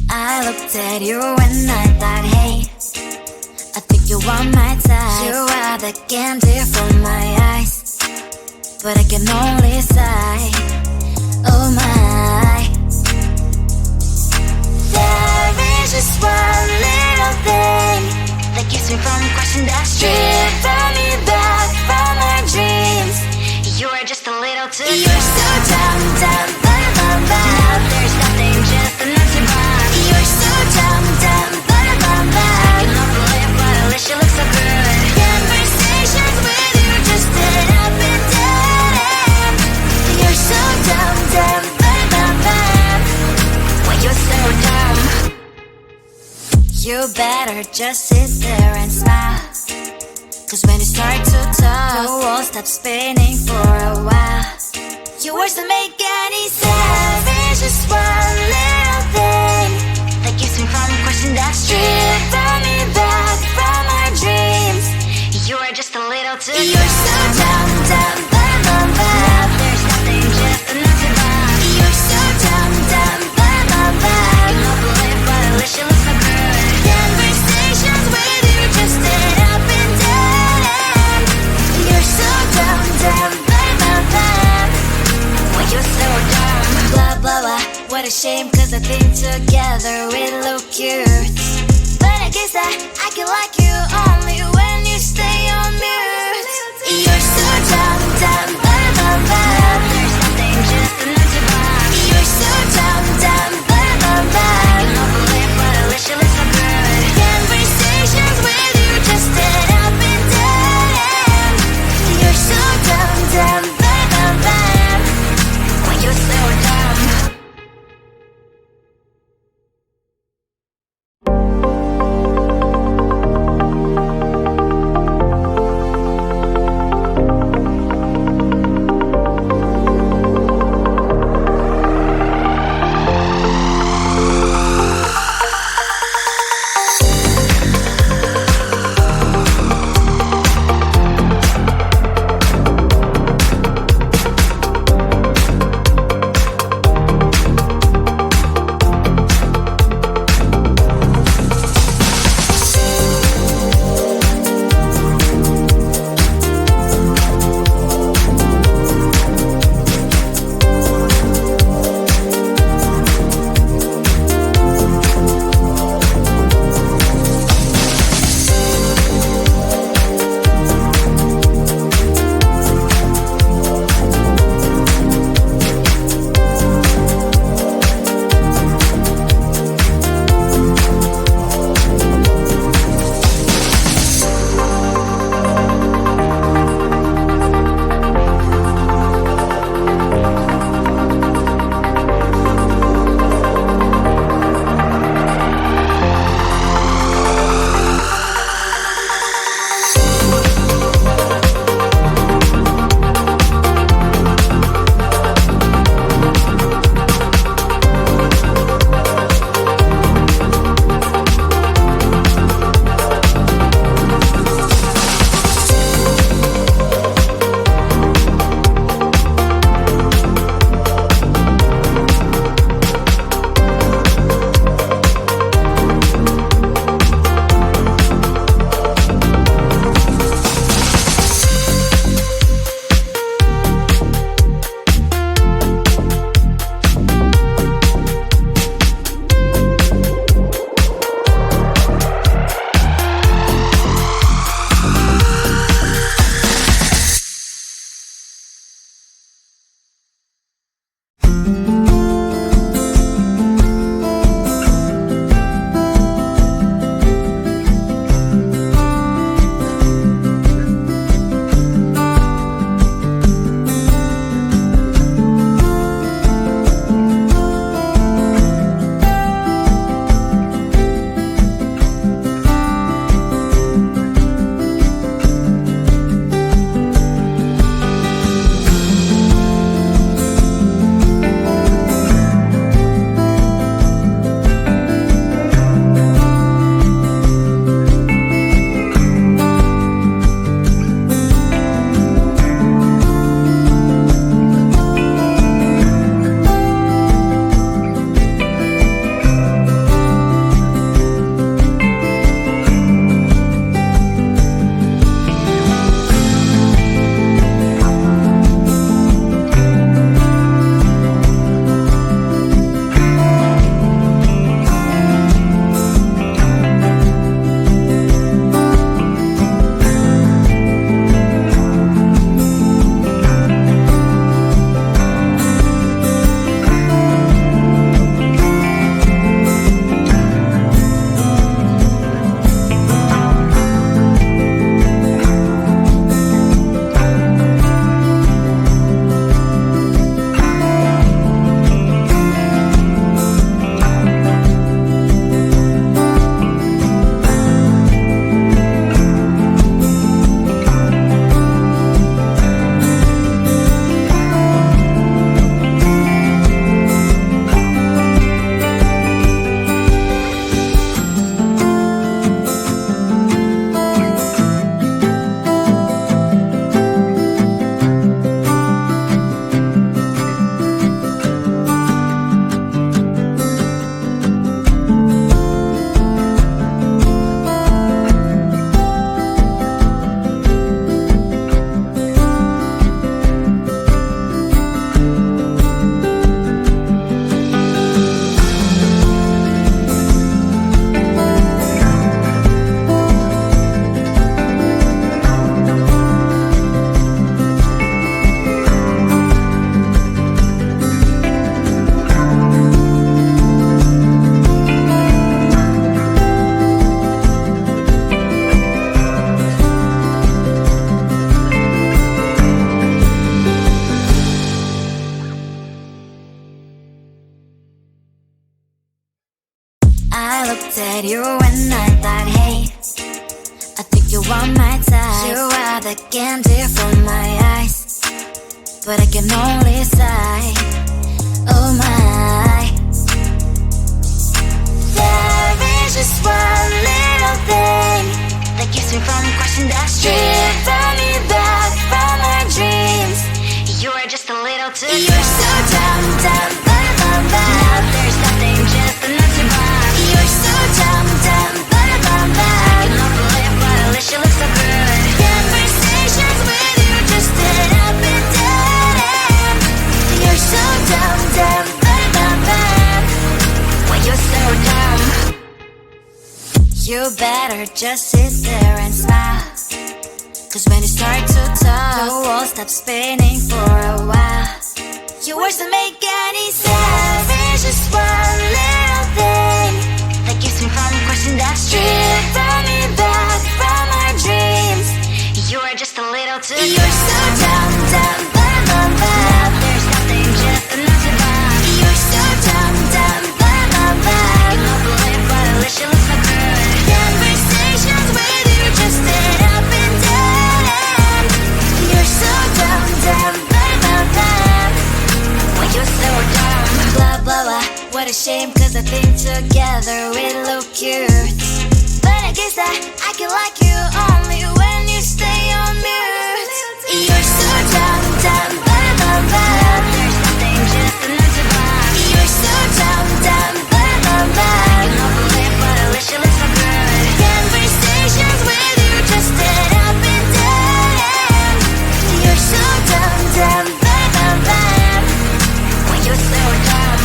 I looked at you and I thought, hey, I think you are my type. You are the candy from my eyes, but I can only sigh, oh my. There is just one little thing that keeps me from crossing that street. Drive me back from my dreams. You are just a little too close. You're so dumb, dumb, ba-da-bum-bum. Now there's nothing, just an empty bomb. You're so dumb, dumb, ba-da-bum-bum. I cannot believe, but at least you look so good. Conversations with you just end up in dead end. You're so dumb, dumb, ba-da-bum-bum. Why you're so dumb? You better just sit there and smile, 'cause when you start to talk, the world stops spinning for a while. Your words don't make any sense. There's just one little thing that keeps me from crossing that street. Drive me back from our dreams. You are just a little too close. You're so dumb, dumb, ba-da-bum-bum. Now there's nothing, just an empty bomb. You're so dumb, dumb, ba-da-bum-bum. I cannot believe, but at least you look so good. Conversations with you just end up in dead end. You're so dumb, dumb, ba-da-bum-bum. Why you're so dumb? Blah, blah, blah. What a shame, 'cause I think together we look cute. But I guess that I can like you only when you stay on mute. You're so dumb, dumb, ba-da-bum-bum. There's nothing, just an empty bomb. You're so dumb, dumb, ba-da-bum-bum. I cannot believe, but at least you look so good. Conversations with you just end up in dead end. You're so dumb, dumb, ba-da-bum-bum. Why you're so dumb? I looked at you and I thought, hey, I think you are my type. You are the candy from my eyes, but I can only sigh, oh my. There is just one little thing that keeps me from crossing that street, bring me back from my dreams. You are just a little too close. You're so dumb, dumb, bum, bum, bum. Now there's nothing, just enough to buy. You're so dumb, dumb, bum, bum, bum. I can believe, but at least you look so good. Conversations with you just end up in dead end. You're so dumb, dumb, bum, bum, bum. Why you're so dumb? You better just sit there and smile, 'cause when you start to talk, the world stops spinning for a while. Your words don't make any sense. There's just one little thing that keeps me from crossing that street, bring me back from our dreams. You are just a little too close. You're so dumb, dumb, bum, bum, bum. Now there's nothing, just enough to buy. You're so dumb, dumb, bum, bum, bum. I cannot believe, but at least you look so good. Conversations with you just end up in dead end. You're so dumb, dumb, bum, bum, bum. Why you're so dumb? Blah, blah, blah. What a shame, 'cause I think together we look cute. But I guess that I can like you only when you stay on mute. You're so dumb, dumb, bum, bum, bum. There's nothing, just enough to buy. You're so dumb, dumb, bum, bum, bum. I cannot believe, but at least you look so good. Conversations with you just end up in dead end. You're so dumb, dumb, bum, bum, bum. Why you're so dumb?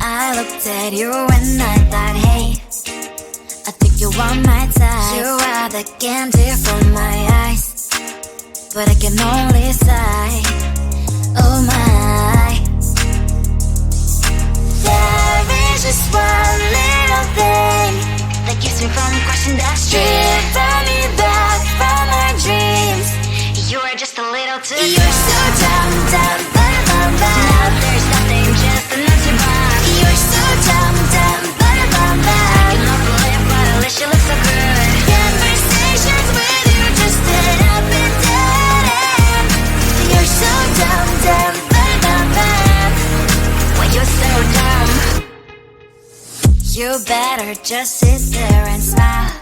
I looked at you and I thought, hey, I think you are my type. You are the candy from my eyes, but I can only sigh, oh my. There is just one little thing that keeps me from crossing that street, driving me back from my dreams. You are just a little too dumb. You're so dumb, dumb, dumb, dumb, dumb. Now there's nothing, just enough to buy. You're so dumb, dumb, dumb, dumb, dumb. You love to live, but at least you look so good. Conversations with you just end up in dead end. You're so dumb, dumb, dumb, dumb, dumb. When you're so dumb, you better just sit there and smile.